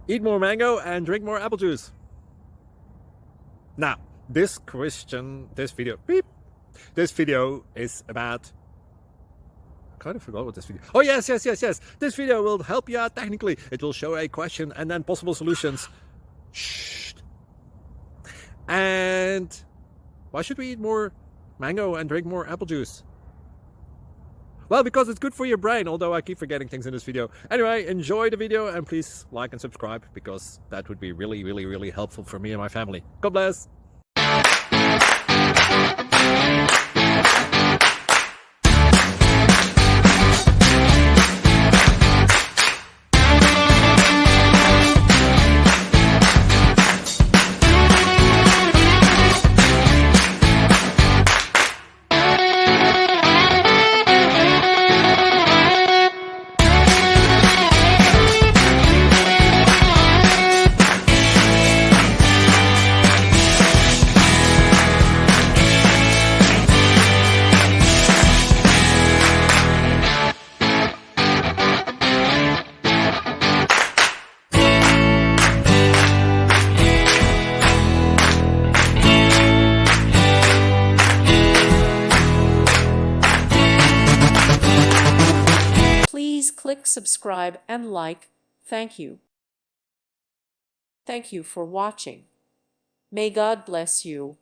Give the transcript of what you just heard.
Eat more mango and drink more apple juice. Now, this video is about, I kind of forgot what this video. Oh, yes. This video will help you out technically. It will show a question and then possible solutions. Shh. And why should we eat more mango and drink more apple juice? Well, because it's good for your brain, although I keep forgetting things in this video. Anyway, enjoy the video and please like and subscribe, because that would be really helpful for me and my family. God bless. Please click subscribe and like. Thank you. Thank you for watching. May God bless you.